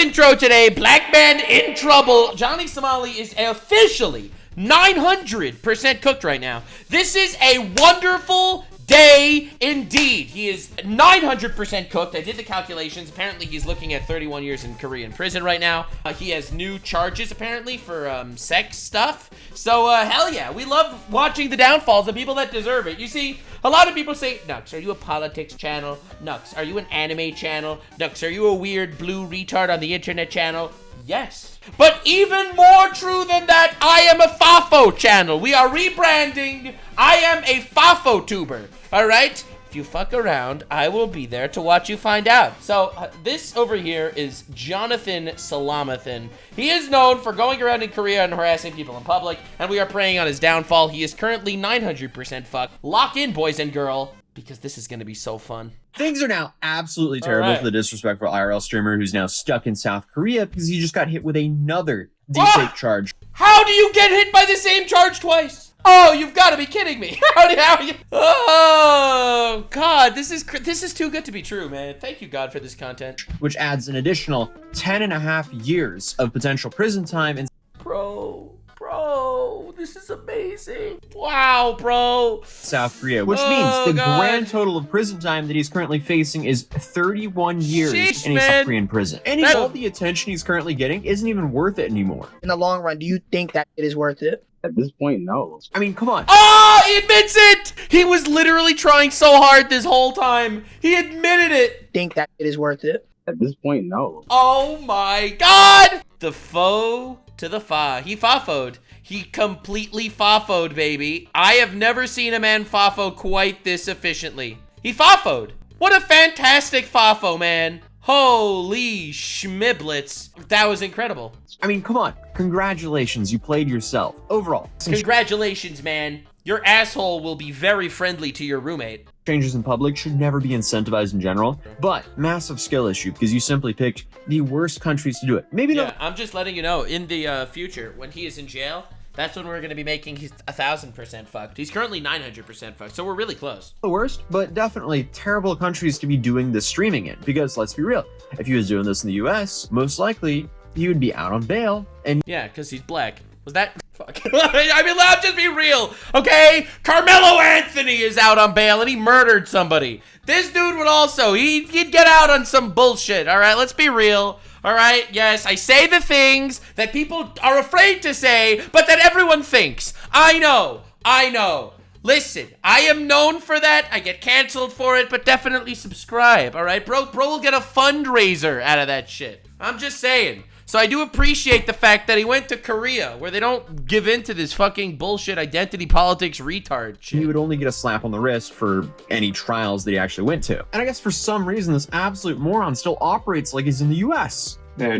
intro today. Black man in trouble. Johnny Somali is officially 900% cooked right now. This is a wonderful day indeed. He is 900% cooked. I did the calculations. Apparently he's looking at 31 years in Korean prison right now. He has new charges apparently for sex stuff. So hell yeah, we love watching the downfalls of people that deserve it. You see, a lot of people say, Nux, are you a politics channel? Nux, are you an anime channel? Nux, are you a weird blue retard on the internet channel? Yes. But even more true than that, I am a Fafo channel. We are rebranding. I am a Fafo tuber. All right? If you fuck around, I will be there to watch you find out. So this over here is Jonathan Salamathan. He is known for going around in Korea and harassing people in public, and we are preying on his downfall. He is currently 900% fucked. Lock in, boys and girl, because this is going to be so fun. Things are now absolutely terrible for the disrespectful IRL streamer who's now stuck in South Korea because he just got hit with another deepfake charge. How do you get hit by the same charge twice? Oh, you've got to be kidding me. How you? Oh, God, this is too good to be true, man. Thank you, God, for this content. Which adds an additional 10.5 years of potential prison time. And Bro, this is amazing. Wow, bro. South Korea, which means the grand total of prison time that he's currently facing is 31 years in a South Korean prison. And all the attention he's currently getting isn't even worth it anymore. In the long run, do you think that it is worth it? At this point, no. I mean, come on. Oh, he admits it! He was literally trying so hard this whole time. He admitted it. Think that it is worth it? At this point, no. Oh my God! The foe to the fa. He fafoed. He completely fafoed, baby. I have never seen a man fafo quite this efficiently. He fafoed. What a fantastic fafo, man. Holy schmiblets. That was incredible. I mean, come on. Congratulations, you played yourself. Overall. Congratulations, man. Your asshole will be very friendly to your roommate. Changes in public should never be incentivized in general, but massive skill issue because you simply picked the worst countries to do it. Maybe not. I'm just letting you know, in the future, when he is in jail, that's when we're going to be making he's 1,000% fucked. He's currently 900% fucked, so we're really close. The worst, but definitely terrible countries to be doing this streaming in, because let's be real, if he was doing this in the US, most likely he would be out on bail. And yeah, because he's black. Was that? Fuck. I mean, let's just be real, okay? Carmelo Anthony is out on bail and he murdered somebody. This dude would also, he'd get out on some bullshit, all right? Let's be real, all right? Yes, I say the things that people are afraid to say, but that everyone thinks. I know. Listen, I am known for that. I get canceled for it, but definitely subscribe, all right? Bro will get a fundraiser out of that shit. I'm just saying. So I do appreciate the fact that he went to Korea, where they don't give in to this fucking bullshit identity politics retard shit. He would only get a slap on the wrist for any trials that he actually went to. And I guess for some reason, this absolute moron still operates like he's in the US. Yeah,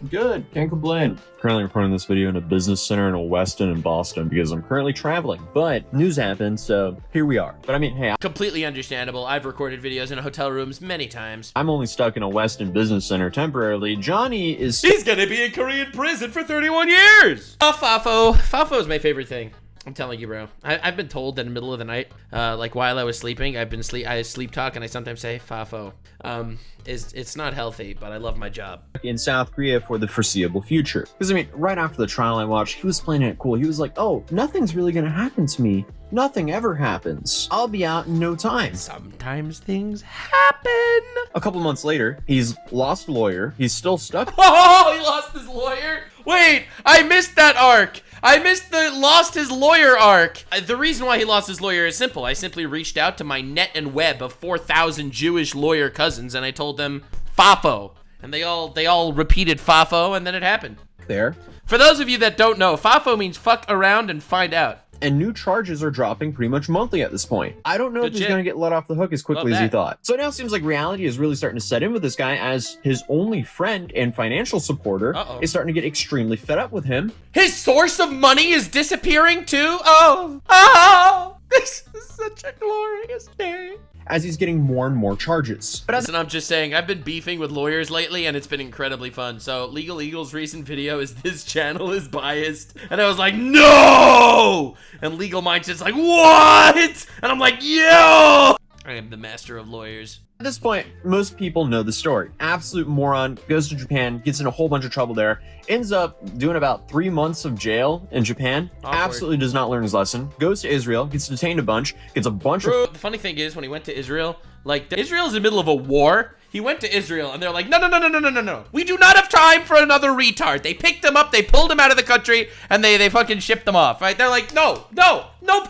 Good, can't complain. Currently recording this video in a business center in Weston and Boston because I'm currently traveling, but news happened, so here we are. But I mean, hey, completely understandable. I've recorded videos in hotel rooms many times. I'm only stuck in a Weston business center temporarily. Johnny is... He's gonna be in Korean prison for 31 years! Oh, Fafo. Fafo is my favorite thing. I'm telling you, bro. I've been told that in the middle of the night, like while I was sleeping, I sleep talk and I sometimes say Fafo. It's not healthy, but I love my job. In South Korea for the foreseeable future. Because I mean, right after the trial I watched, he was playing it cool. He was like, oh, nothing's really gonna happen to me. Nothing ever happens. I'll be out in no time. Sometimes things happen. A couple months later, he's lost a lawyer. He's still stuck. Oh, he lost his lawyer? Wait, I missed that arc. I missed the lost his lawyer arc. The reason why he lost his lawyer is simple. I simply reached out to my net and web of 4,000 Jewish lawyer cousins and I told them Fafo. And they all repeated Fafo and then it happened. There. For those of you that don't know, Fafo means fuck around and find out. And new charges are dropping pretty much monthly at this point. I don't know if he's going to get let off the hook as quickly as he thought. So it now seems like reality is really starting to set in with this guy as his only friend and financial supporter is starting to get extremely fed up with him. His source of money is disappearing too? Oh, this is such a glorious day. As he's getting more and more charges. But Listen, I'm just saying, I've been beefing with lawyers lately and it's been incredibly fun. So Legal Eagle's recent video is this channel is biased. And I was like, no! And Legal Mindset's like, what? And I'm like, yo! I am the master of lawyers. At this point, most people know the story. Absolute moron, goes to Japan, gets in a whole bunch of trouble there, ends up doing about 3 months of jail in Japan, absolutely does not learn his lesson, goes to Israel, gets detained a bunch, gets a bunch of... The funny thing is, when he went to Israel, like, Israel's in the middle of a war. He went to Israel, and they're like, no. We do not have time for another retard. They picked him up, they pulled him out of the country, and they fucking shipped him off, right? They're like, no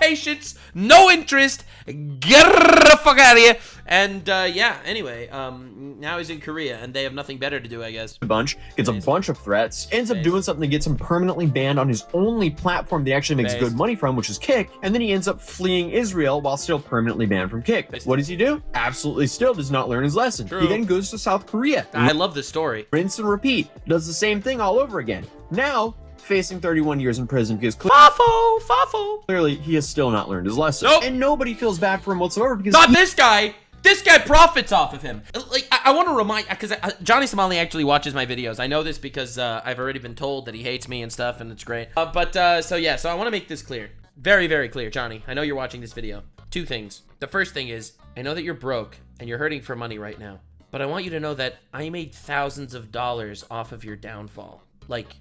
patience, no interest, get the fuck out of here. And, yeah, anyway, now he's in Korea, and they have nothing better to do, I guess. A bunch, gets a bunch of threats, ends up doing something that gets him permanently banned on his only platform that he actually makes good money from, which is Kick, and then he ends up fleeing Israel while still permanently banned from Kick. What does he do? Absolutely still does not learn his lesson. He then goes to South Korea. I love this story. Rinse and repeat. Does the same thing all over again. Now, facing 31 years in prison because clearly he has still not learned his lesson. And nobody feels bad for him whatsoever because this guy. This guy profits off of him. Like, I want to remind, because Johnny Somali actually watches my videos. I know this because I've already been told that he hates me and stuff, and it's great. So I want to make this clear. Very, very clear, Johnny. I know you're watching this video. 2 things. The first thing is, I know that you're broke and you're hurting for money right now, but I want you to know that I made thousands of dollars off of your downfall. Like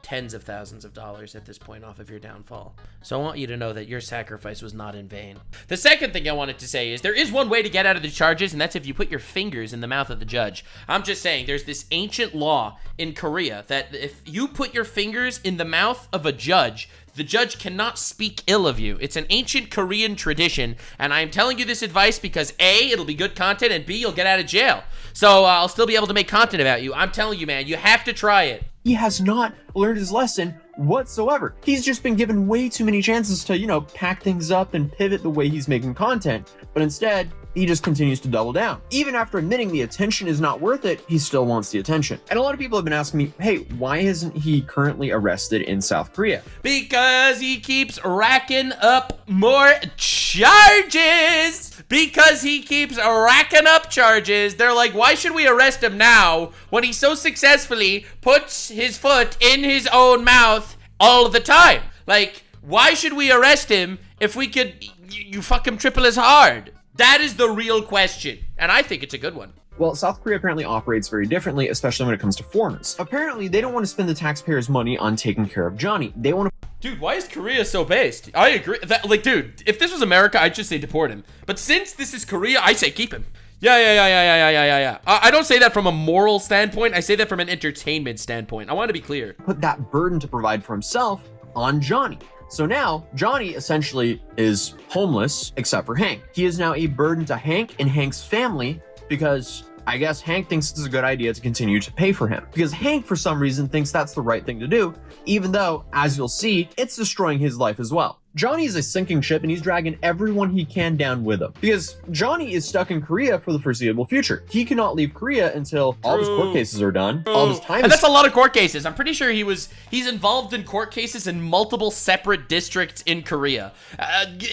tens of thousands of dollars at this point off of your downfall. So I want you to know that your sacrifice was not in vain. The second thing I wanted to say is there is one way to get out of the charges, and that's if you put your fingers in the mouth of the judge. I'm just saying, there's this ancient law in Korea that if you put your fingers in the mouth of a judge, the judge cannot speak ill of you. It's an ancient Korean tradition, and I'm telling you this advice because A, it'll be good content, and B, you'll get out of jail. So I'll still be able to make content about you. I'm telling you, man, you have to try it. He has not learned his lesson whatsoever. He's just been given way too many chances to, you know, pack things up and pivot the way he's making content. But instead, he just continues to double down. Even after admitting the attention is not worth it, he still wants the attention. And a lot of people have been asking me, hey, why isn't he currently arrested in South Korea? Because he keeps racking up more charges. Because he keeps racking up charges. They're like, why should we arrest him now when he so successfully puts his foot in his own mouth all the time? Like, why should we arrest him if we could, you fuck him triple as hard? That is the real question, and I think it's a good one. Well, South Korea apparently operates very differently, especially when it comes to foreigners. Apparently, they don't want to spend the taxpayers' money on taking care of Johnny. They want to... Dude, why is Korea so based? I agree. Like, dude, if this was America, I'd just say deport him. But since this is Korea, I say keep him. Yeah. I don't say that from a moral standpoint. I say that from an entertainment standpoint. I want to be clear. Put that burden to provide for himself on Johnny. So now, Johnny essentially is homeless, except for Hank. He is now a burden to Hank and Hank's family because I guess Hank thinks it's a good idea to continue to pay for him. Because Hank, for some reason, thinks that's the right thing to do, even though, as you'll see, it's destroying his life as well. Johnny is a sinking ship and he's dragging everyone he can down with him. Because Johnny is stuck in Korea for the foreseeable future. He cannot leave Korea until all of his court cases are done. All of his time and that's a lot of court cases. I'm pretty sure he's involved in court cases in multiple separate districts in Korea.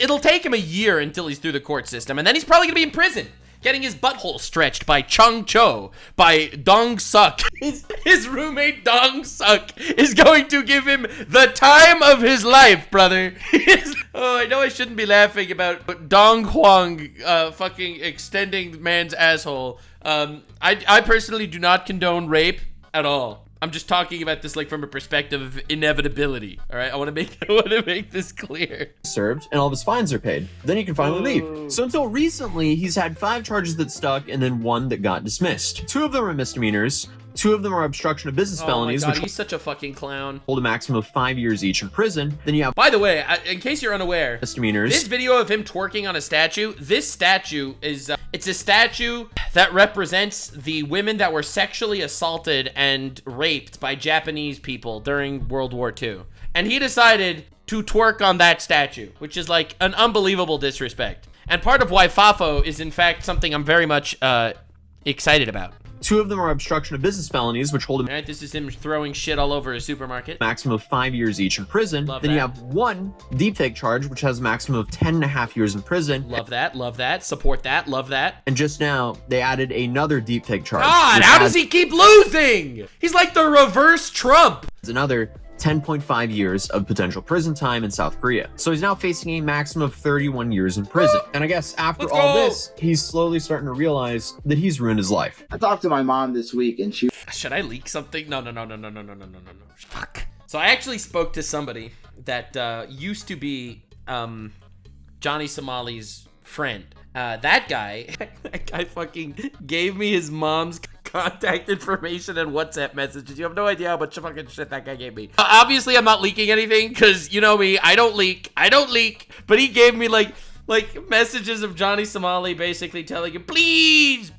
It'll take him a year until he's through the court system, and then he's probably gonna be in prison, getting his butthole stretched by Chung Cho, by Dong Suk. His roommate Dong Suk is going to give him the time of his life, brother. Oh, I know I shouldn't be laughing about Dong Huang fucking extending man's asshole. I personally do not condone rape at all. I'm just talking about this like from a perspective of inevitability. All right, I want to make this clear. Served and all of his fines are paid. Then he can finally leave. So until recently, he's had 5 charges that stuck and then 1 that got dismissed. 2 of them are misdemeanors. 2 of them are obstruction of business felonies, which he's such a fucking clown. Hold a maximum of 5 years each in prison. Then you have, by the way, in case you're unaware, misdemeanors. This video of him twerking on a statue, this statue is it's a statue that represents the women that were sexually assaulted and raped by Japanese people during World War II. And he decided to twerk on that statue, which is like an unbelievable disrespect. And part of why FAFO is in fact something I'm very much excited about. 2 of them are obstruction of business felonies, which hold him. All right, this is him throwing shit all over a supermarket. Maximum of 5 years each in prison. Then you have 1 deepfake charge, which has a maximum of 10.5 years in prison. Love that, support that, love that. And just now, they added another deepfake charge. God, how does he keep losing? He's like the reverse Trump. It's another 10.5 years of potential prison time in South Korea. So he's now facing a maximum of 31 years in prison. And I guess after all this, he's slowly starting to realize that he's ruined his life. I talked to my mom this week and she... Should I leak something? No. Fuck. So I actually spoke to somebody that used to be Johnny Somali's friend. That guy fucking gave me his mom's contact information and WhatsApp messages. You have no idea how much fucking shit that guy gave me. Obviously, I'm not leaking anything because you know me. I don't leak. But he gave me like messages of Johnny Somali basically telling him, please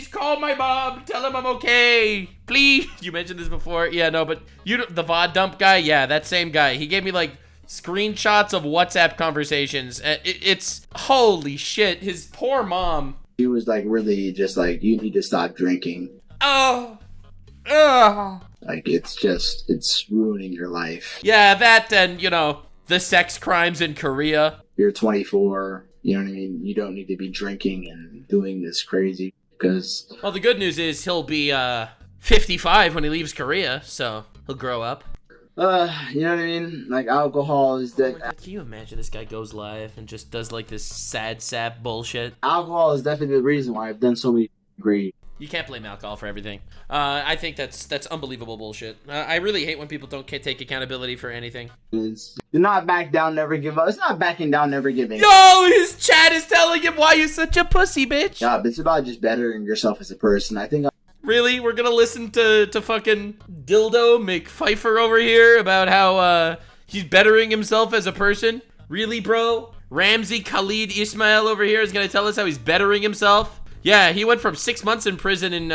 call my mom. Tell him I'm okay. Please. You mentioned this before. Yeah, no, but the VOD dump guy. Yeah, that same guy. He gave me like screenshots of WhatsApp conversations. It's holy shit. His poor mom. She was like really just like, you need to stop drinking. Oh. Like it's ruining your life. Yeah, that and, you know, the sex crimes in Korea. You're 24, you know what I mean? You don't need to be drinking and doing this crazy because... Well, the good news is he'll be 55 when he leaves Korea, so he'll grow up. You know what I mean? Like alcohol is Can you imagine this guy goes live and just does like this sad sap bullshit? Alcohol is definitely the reason why I've done so many great. You can't blame alcohol for everything. I think that's unbelievable bullshit. I really hate when people don't take accountability for anything. Do not back down, never give up. It's not backing down, never giving up. Yo, his chat is telling him why you're such a pussy, bitch. Yeah, but it's about just bettering yourself as a person. I think. Really? We're gonna listen to fucking Dildo McPfeiffer over here about how he's bettering himself as a person? Really, bro? Ramzi Khalid Ismail over here is gonna tell us how he's bettering himself? Yeah, he went from 6 months in prison in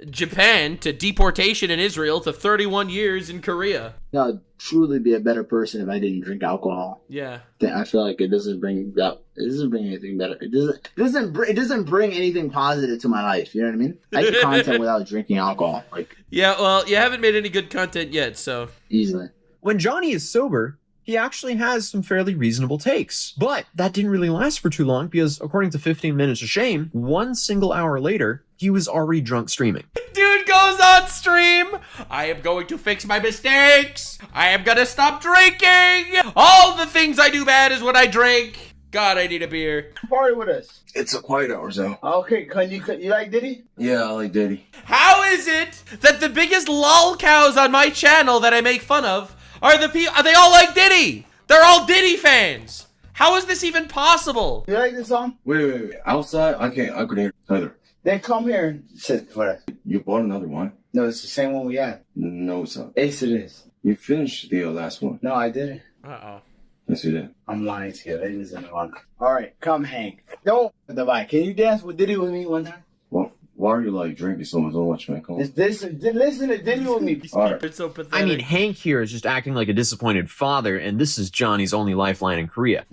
Japan to deportation in Israel to 31 years in Korea. I'd truly be a better person if I didn't drink alcohol. Yeah. I feel like it doesn't bring anything better. It doesn't bring anything positive to my life. You know what I mean? I get content without drinking alcohol. Yeah, well, you haven't made any good content yet, so. Easily. When Johnny is sober, he actually has some fairly reasonable takes. But that didn't really last for too long because, according to 15 Minutes of Shame, 1 single hour later, he was already drunk streaming. Dude goes on stream. I am going to fix my mistakes. I am gonna stop drinking. All the things I do bad is when I drink. God, I need a beer. Party with us. It's a quiet hour, so. Okay, you like Diddy? Yeah, I like Diddy. How is it that the biggest lol cows on my channel that I make fun of are the people? They all like Diddy. They're all Diddy fans. How is this even possible? You like this song? Wait. Outside, I couldn't hear either. Then come here and sit for us. You bought another one? No, it's the same one we had. No, it's not. Yes, it is. You finished the last one. No, I didn't. Uh-oh. Yes, you did. I'm lying to you. It isn't the one. All right, come hang. Don't the bike. Can you dance with Diddy with me one time? Well, why are you like drinking so much, man? Come on. Listen to Diddy with me. All right. It's so pathetic. I mean, Hank here is just acting like a disappointed father, and this is Johnny's only lifeline in Korea.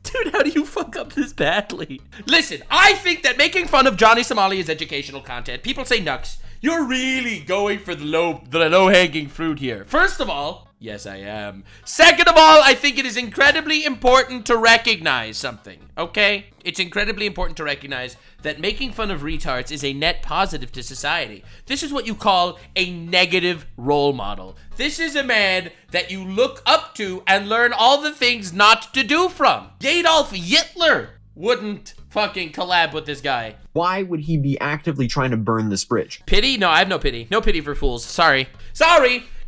Dude, how do you fuck up this badly? Listen, I think that making fun of Johnny Somali is educational content. People say, Nux, you're really going for the low-hanging fruit here. First of all, yes, I am. Second of all, I think it is incredibly important to recognize something, okay? It's incredibly important to recognize that making fun of retards is a net positive to society. This is what you call a negative role model. This is a man that you look up to and learn all the things not to do from. Adolf Hitler wouldn't fucking collab with this guy. Why would he be actively trying to burn this bridge? Pity? No, I have no pity. No pity for fools. Sorry.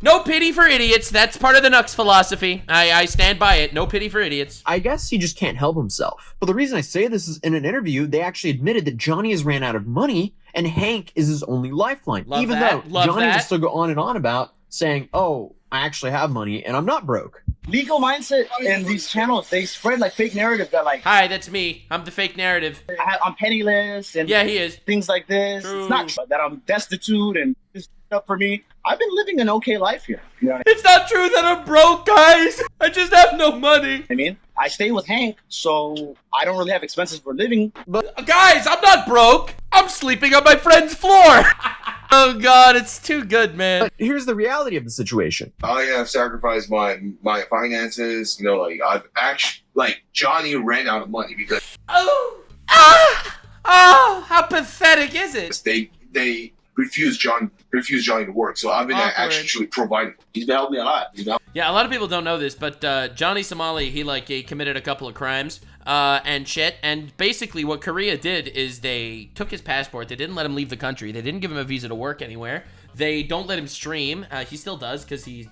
No pity for idiots. That's part of the Nux philosophy. I stand by it. No pity for idiots. I guess he just can't help himself. But the reason I say this is in an interview, they actually admitted that Johnny has ran out of money and Hank is his only lifeline. Love Even that. though Love Johnny that. will still go on and on about saying, oh, I actually have money and I'm not broke. Legal mindset and these channels, they spread like fake narrative that like, Hi, that's me. I'm the fake narrative. I'm penniless and Yeah, he is. things like this. True. It's not true that I'm destitute and this stuff for me. I've been living an okay life here. You know what It's not true that I'm broke, guys. I just have no money. I mean? I stay with Hank, so I don't really have expenses for living. Guys, I'm not broke. I'm sleeping on my friend's floor. Oh, God, it's too good, man. But here's the reality of the situation. I have sacrificed my finances. You know, like I've actually, like Johnny ran out of money because Oh, how pathetic is it? they refused Johnny to work. So I've been actually providing. He's been helping me a lot. Yeah, a lot of people don't know this, but Johnny Somali, he committed a couple of crimes and shit. And basically what Korea did is they took his passport. They didn't let him leave the country. They didn't give him a visa to work anywhere. They don't let him stream. He still does because he's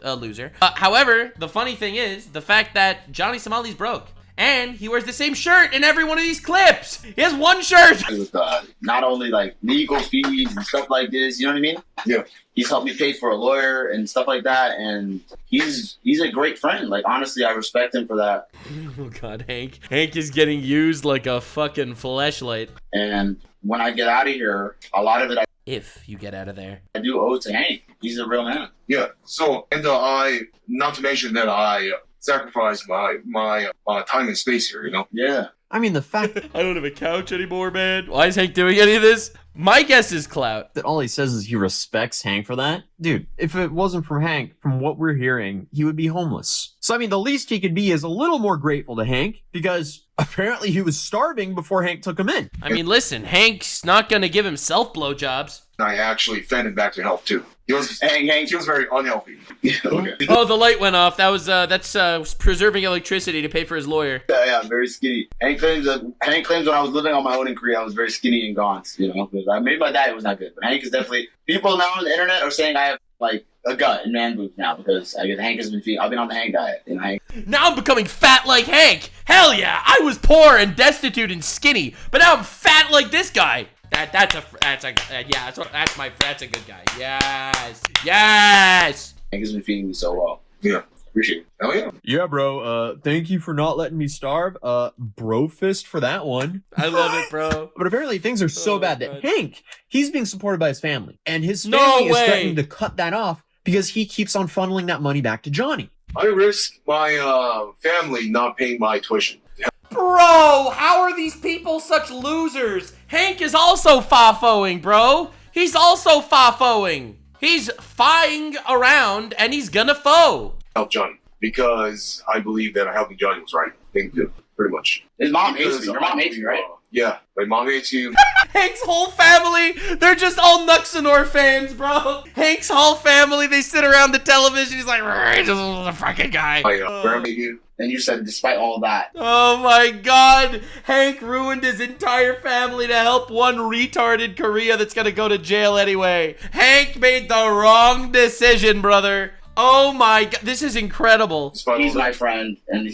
a loser. However, the funny thing is the fact that Johnny Somali's broke. And he wears the same shirt in every one of these clips. He has one shirt. With not only like legal fees and stuff like this, you know what I mean? Yeah. He's helped me pay for a lawyer and stuff like that, and he's a great friend. Like honestly, I respect him for that. Oh God, Hank is getting used like a fucking fleshlight. And when I get out of here, a lot of it, if you get out of there, I do owe to Hank. He's a real man. Yeah. So and not to mention that I sacrifice my time and space here, you know? Yeah. I mean, the fact I don't have a couch anymore, man. Why is Hank doing any of this? My guess is clout. that all he says is he respects Hank for that. Dude, if it wasn't from Hank, from what we're hearing, he would be homeless. So, I mean, the least he could be is a little more grateful to Hank because apparently he was starving before Hank took him in. I mean, listen, Hank's not gonna give himself blowjobs. I actually fed him back to health too. He was very unhealthy. Okay. Oh, the light went off. That's preserving electricity to pay for his lawyer. Yeah, very skinny. Hank claims when I was living on my own in Korea, I was very skinny and gaunt. You know, maybe my diet was not good, but Hank is definitely. People now on the internet are saying I have like a gut and man boobs now because Hank has been feeding. I've been on the Hank diet. You know, Hank. Now I'm becoming fat like Hank. Hell yeah! I was poor and destitute and skinny, but now I'm fat like this guy. That's a good guy. Yes. Hank has been feeding me so well. Yeah. Appreciate it. Oh yeah. Yeah, bro. Thank you for not letting me starve. Bro fist for that one. I love it, bro. But apparently things are so bad that God. Hank, he's being supported by his family. And his family is way. threatening to cut that off because he keeps on funneling that money back to Johnny. I risk my family not paying my tuition. Bro, how are these people such losers? Hank is also fa-foing, bro. He's also fa-foing. He's fying around and he's gonna foe. Help Johnny because I believe that helping Johnny was right thing to do, pretty much. His mom hates me. Your mom hates me, right? Yeah, my mom hates you. Hank's whole family, they're just all Nuxanor fans, bro. Hank's whole family, they sit around the television. He's like, this is the fucking guy. My grandma hates you. And you said, despite all that. Oh my God. Hank ruined his entire family to help one retarded Korea that's gonna go to jail anyway. Hank made the wrong decision, brother. Oh my God, this is incredible. He's my friend, and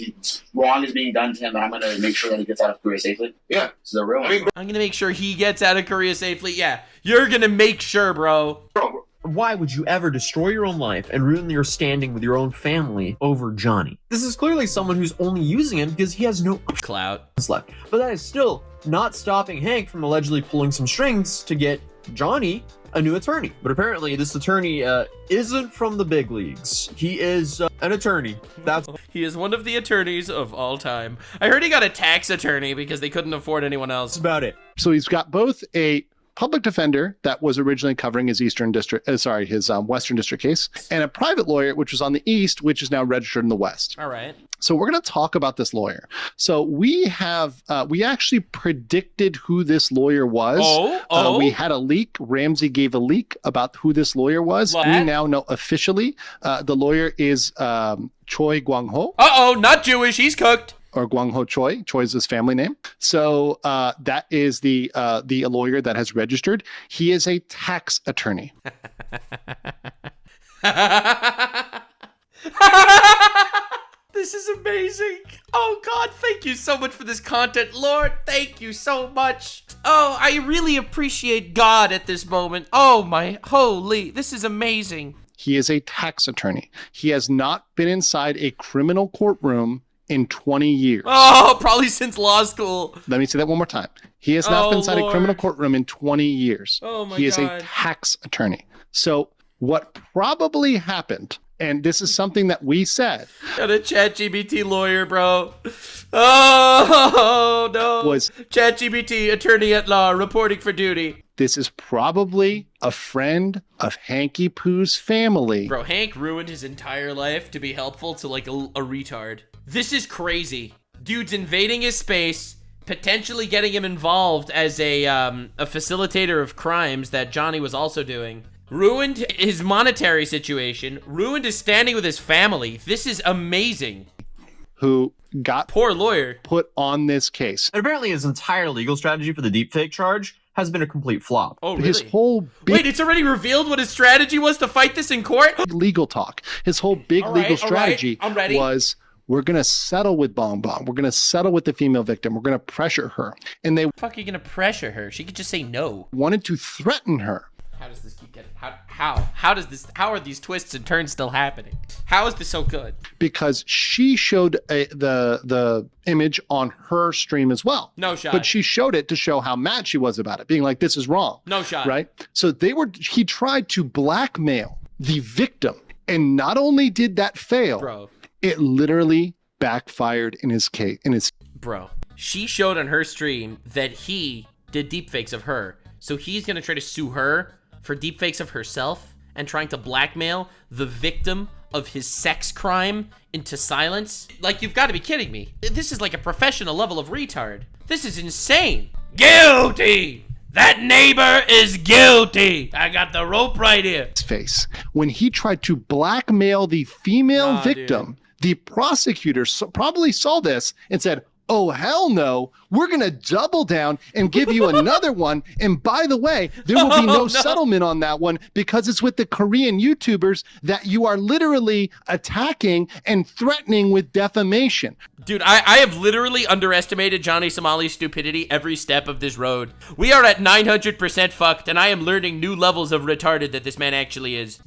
wrong is being done to him, and I'm gonna make sure that he gets out of Korea safely. Yeah. This is a real one. I'm gonna make sure he gets out of Korea safely. Yeah, you're gonna make sure, bro. Why would you ever destroy your own life and ruin your standing with your own family over Johnny? This is clearly someone who's only using him because he has no Clout. left. But that is still not stopping Hank from allegedly pulling some strings to get Johnny a new attorney. But apparently this attorney isn't from the big leagues. He is an attorney. He is one of the attorneys of all time. I heard he got a tax attorney because they couldn't afford anyone else. about it. So he's got both a public defender that was originally covering his his Western District case, and a private lawyer, which was on the East, which is now registered in the West. All right. So we're going to talk about this lawyer. So we actually predicted who this lawyer was. We had a leak. Ramsey gave a leak about who this lawyer was. What? We now know officially the lawyer is Choi Gwang-ho. Not Jewish. He's cooked. Or Gwang-ho Choi. Choi is his family name. So that is the lawyer that has registered. He is a tax attorney. This is amazing. Oh God, thank you so much for this content, Lord. Thank you so much. Oh, I really appreciate God at this moment. Oh my holy, this is amazing. He is a tax attorney. He has not been inside a criminal courtroom in 20 years. Oh, probably since law school. Let me say that one more time. He has not been inside Lord. a criminal courtroom in 20 years. Oh my He is God. a tax attorney. So what probably happened, and this is something that we said, Got a ChatGPT lawyer, bro. Oh no. was ChatGPT attorney at law reporting for duty. this is probably a friend of Hanky Poo's family. Bro, Hank ruined his entire life to be helpful to like a retard. This is crazy. Dude's invading his space, potentially getting him involved as a facilitator of crimes that Johnny was also doing. Ruined his monetary situation, ruined his standing with his family. This is amazing. Who got poor lawyer put on this case. And apparently his entire legal strategy for the deepfake charge has been a complete flop. Oh, really? His whole Wait, it's already revealed what his strategy was to fight this in court? Legal talk. His whole big legal strategy was, we're going to settle with Bong Bong. We're going to settle with the female victim. We're going to pressure her. And they... Fuck, are you going to pressure her? She could just say no. Wanted to threaten her. How does this keep getting... How are these twists and turns still happening? How is this so good? Because she showed the image on her stream as well. No shot. But she showed it to show how mad she was about it, being like, this is wrong. No shot. Right? So he tried to blackmail the victim. And not only did that fail, bro, it literally backfired in his case. Bro, she showed on her stream that he did deepfakes of her. So he's going to try to sue her for deepfakes of herself and trying to blackmail the victim of his sex crime into silence? Like, you've got to be kidding me. This is like a professional level of retard. This is insane. Guilty! That neighbor is guilty. I got the rope right here. His face. When he tried to blackmail the female victim, the prosecutor probably saw this and said, oh, hell no, we're going to double down and give you another one. And by the way, there will be no settlement on that one because it's with the Korean YouTubers that you are literally attacking and threatening with defamation. Dude, I have literally underestimated Johnny Somali's stupidity every step of this road. We are at 900% fucked, and I am learning new levels of retarded that this man actually is.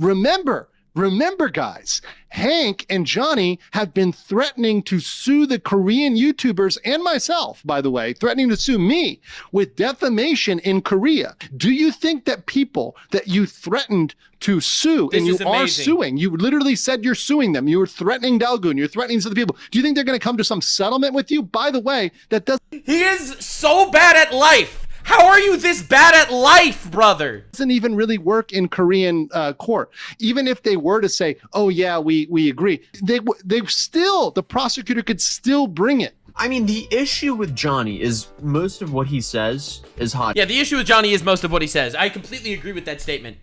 Remember, guys, Hank and Johnny have been threatening to sue the Korean YouTubers and myself, by the way, threatening to sue me with defamation in Korea. Do you think that people that you threatened to sue and you are suing, you literally said you're suing them, you were threatening Dalgoon, you're threatening other people. Do you think they're going to come to some settlement with you? By the way, that doesn't... He is so bad at life. How are you this bad at life, brother? Doesn't even really work in Korean court. Even if they were to say, oh yeah, we agree, the prosecutor could still bring it. I mean, the issue with Johnny is most of what he says is hot. Yeah, the issue with Johnny is most of what he says. I completely agree with that statement.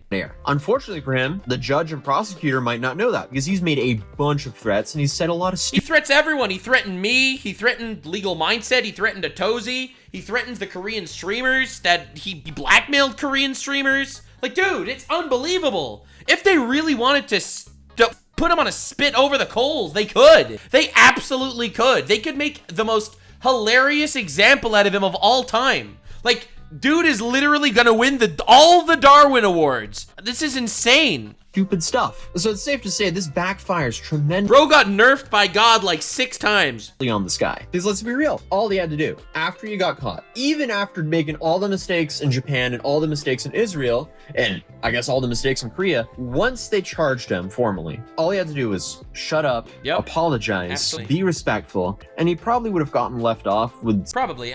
Unfortunately for him, the judge and prosecutor might not know that because he's made a bunch of threats and he's said a lot of stuff. He threats everyone. He threatened me. He threatened Legal Mindset. He threatened atozy. He threatens the Korean streamers that he blackmailed Korean streamers. Like, dude, it's unbelievable. If they really wanted to put him on a spit over the coals, they could. They absolutely could. They could make the most hilarious example out of him of all time. Like, dude is literally gonna win all the Darwin Awards. This is insane. Stupid stuff. So it's safe to say this backfires tremendously. Bro got nerfed by God like 6 times. On this guy. Because let's be real, all he had to do, after he got caught, even after making all the mistakes in Japan and all the mistakes in Israel, and I guess all the mistakes in Korea, once they charged him formally, all he had to do was shut up, apologize, be respectful, and he probably would have gotten left off with... Probably.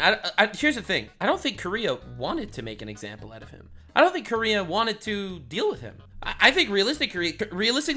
Here's the thing. I don't think Korea wanted to make an example out of him. I don't think Korea wanted to deal with him. I think realistically,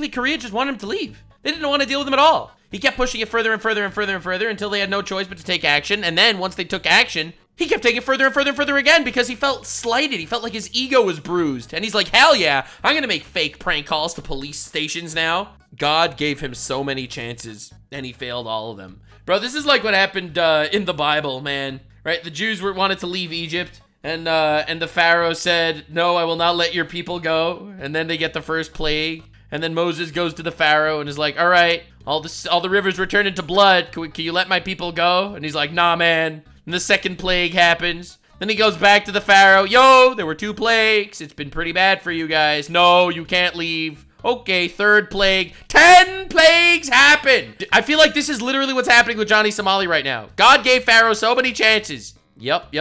Korea just wanted him to leave. They didn't want to deal with him at all. He kept pushing it further and further and further and further until they had no choice but to take action. And then once they took action, he kept taking it further and further and further again because he felt slighted. He felt like his ego was bruised. And he's like, hell yeah, I'm going to make fake prank calls to police stations now. God gave him so many chances and he failed all of them. Bro, this is like what happened in the Bible, man. Right? The Jews wanted to leave Egypt. And the Pharaoh said, no, I will not let your people go. And then they get the first plague. And then Moses goes to the Pharaoh and is like, all right, all the rivers return into blood. Can you let my people go? And he's like, nah, man. And the second plague happens. Then he goes back to the Pharaoh. Yo, there were 2 plagues. It's been pretty bad for you guys. No, you can't leave. Okay, 3rd plague. 10 plagues happened. I feel like this is literally what's happening with Johnny Somali right now. God gave Pharaoh so many chances. Yep.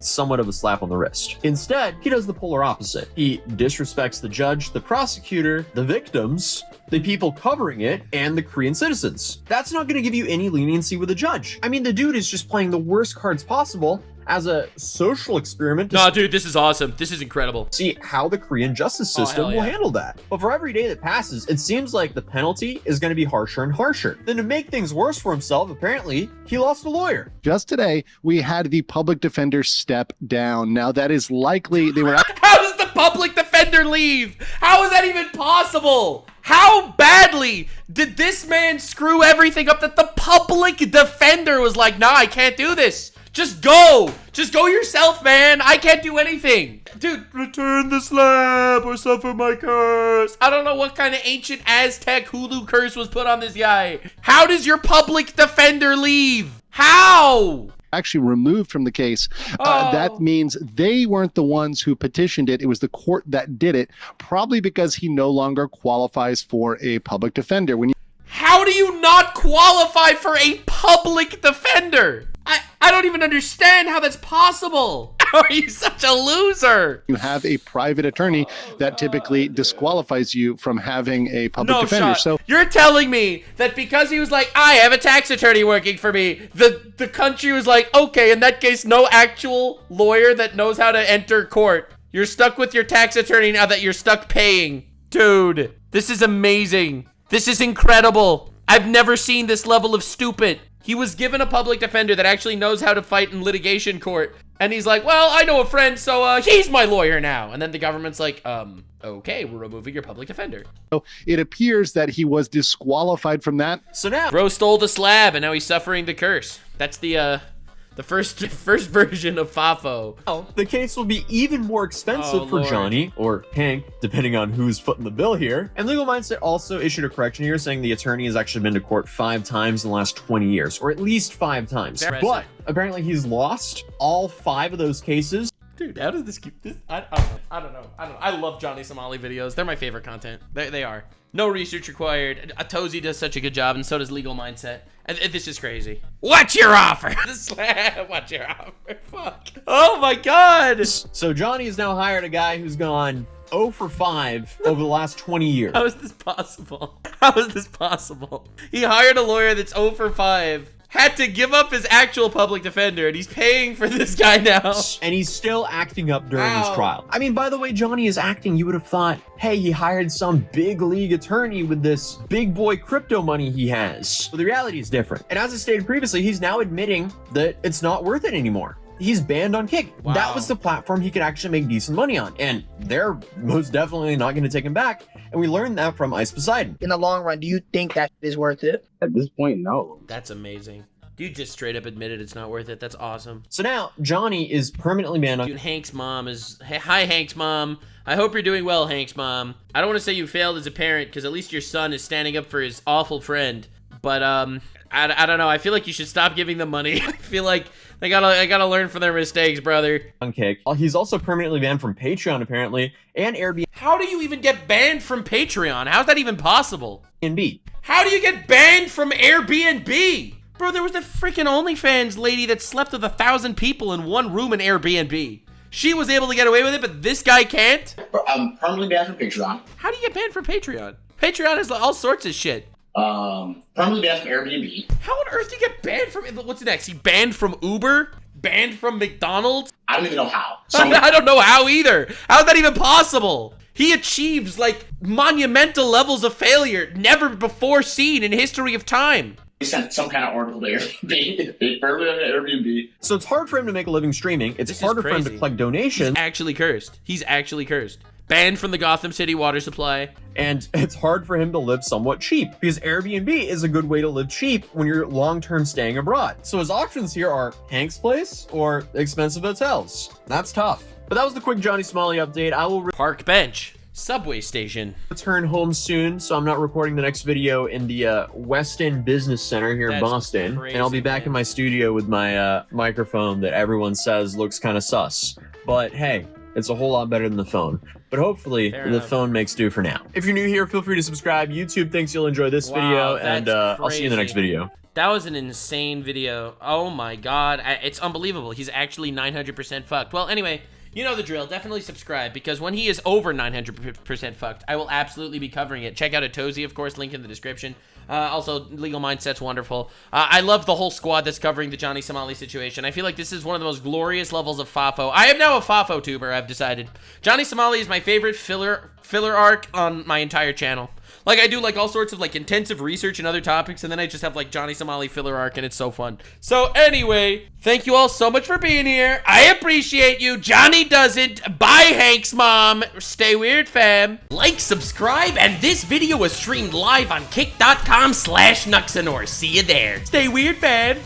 Somewhat of a slap on the wrist. Instead, he does the polar opposite. He disrespects the judge, the prosecutor, the victims, the people covering it, and the Korean citizens. That's not going to give you any leniency with the judge. I mean, the dude is just playing the worst cards possible as a social experiment. No, dude, this is awesome. This is incredible. See how the Korean justice system will handle that. But for every day that passes, it seems like the penalty is going to be harsher and harsher. Then to make things worse for himself, apparently, he lost a lawyer. Just today, we had the public defender step down. Now, that is likely they were... How does the public defender leave? How is that even possible? How badly did this man screw everything up that the public defender was like, nah, I can't do this. Just go. Just go yourself, man. I can't do anything. Dude, return the slab or suffer my curse. I don't know what kind of ancient Aztec Hulu curse was put on this guy. How does your public defender leave? How? Actually removed from the case. That means they weren't the ones who petitioned it. It was the court that did it, probably because he no longer qualifies for a public defender. How do you not qualify for a public defender? I don't even understand how that's possible. How are you such a loser? You have a private attorney that typically disqualifies you from having a public defender. So you're telling me that because he was like, I have a tax attorney working for me, the country was like, okay, in that case, no actual lawyer that knows how to enter court. You're stuck with your tax attorney now that you're stuck paying. Dude, this is amazing. This is incredible. I've never seen this level of stupid. He was given a public defender that actually knows how to fight in litigation court. And he's like, well, I know a friend, so he's my lawyer now. And then the government's like, okay, we're removing your public defender. So it appears that he was disqualified from that. So now, bro stole the slab and now he's suffering the curse. That's the first version of FAFO. Oh, the case will be even more expensive for Johnny, or Hank, depending on who's footing the bill here. And Legal Mindset also issued a correction here saying the attorney has actually been to court 5 times in the last 20 years, or at least 5 times. But apparently he's lost all 5 of those cases. Dude, how does this keep this? I don't know. I love Johnny Somali videos. They're my favorite content. They are. No research required. Atozy does such a good job, and so does Legal Mindset. And this is crazy. What's your offer? The slab. What's your offer? Fuck. Oh my god. So Johnny has now hired a guy who's gone 0 for 5 over the last 20 years. How is this possible? How is this possible? He hired a lawyer that's 0 for 5. Had to give up his actual public defender, and he's paying for this guy now. And he's still acting up during his trial. I mean, by the way, Johnny is acting. You would have thought, hey, he hired some big league attorney with this big boy crypto money he has. But the reality is different. And as I stated previously, he's now admitting that it's not worth it anymore. He's banned on Kick. Wow. That was the platform he could actually make decent money on. And they're most definitely not going to take him back. And we learned that from Ice Poseidon. In the long run, do you think that is worth it? At this point, no. That's amazing. Dude just straight up admitted it's not worth it. That's awesome. So now Johnny is permanently banned on. Dude, Hank's mom is... Hi, Hank's mom. I hope you're doing well, Hank's mom. I don't want to say you failed as a parent because at least your son is standing up for his awful friend. But, I don't know. I feel like you should stop giving them money. I feel like I gotta learn from their mistakes, brother. On Kick. He's also permanently banned from Patreon, apparently, and Airbnb. How do you even get banned from Patreon? How's that even possible? Airbnb. How do you get banned from Airbnb? Bro, there was the freaking OnlyFans lady that slept with 1,000 people in one room in Airbnb. She was able to get away with it, but this guy can't? Bro, I'm permanently banned from Patreon. How do you get banned from Patreon? Patreon is all sorts of shit. Permanently banned from Airbnb. How on earth do you get banned from... What's next? He banned from Uber? Banned from McDonald's? I don't even know how. I don't know how either. How's that even possible? He achieves, like, monumental levels of failure never before seen in history of time. He sent some kind of article to Airbnb. They permanently on Airbnb. So it's hard for him to make a living streaming. It's harder for him to collect donations. He's actually cursed. He's actually cursed. Banned from the Gotham City water supply. And it's hard for him to live somewhat cheap because Airbnb is a good way to live cheap when you're long-term staying abroad. So his options here are Hank's place or expensive hotels. That's tough. But that was the quick Johnny Somali update. I will park bench. Subway station. Return home soon, so I'm not recording the next video in the West End Business Center here in Boston. Crazy, and I'll be back in my studio with my microphone that everyone says looks kind of sus. But hey, it's a whole lot better than the phone. But hopefully, the phone makes do for now. If you're new here, feel free to subscribe. YouTube thinks you'll enjoy this video, and I'll see you in the next video. That was an insane video. Oh my god. It's unbelievable. He's actually 900% fucked. Well, anyway, You know the drill. Definitely subscribe, because when he is over 900% fucked, I will absolutely be covering it. Check out Atozy, of course, link in the description. Also, Legal Mindset's wonderful. I love the whole squad that's covering the Johnny Somali situation. I feel like this is one of the most glorious levels of Fafo. I am now a Fafo tuber, I've decided. Johnny Somali is my favorite filler arc on my entire channel. Like, I do, like, all sorts of, like, intensive research and other topics, and then I just have, like, Johnny Somali filler arc, and it's so fun. So, anyway, thank you all so much for being here. I appreciate you. Johnny doesn't. Bye, Hank's mom. Stay weird, fam. Like, subscribe, and this video was streamed live on kick.com/Nuxanor. See you there. Stay weird, fam.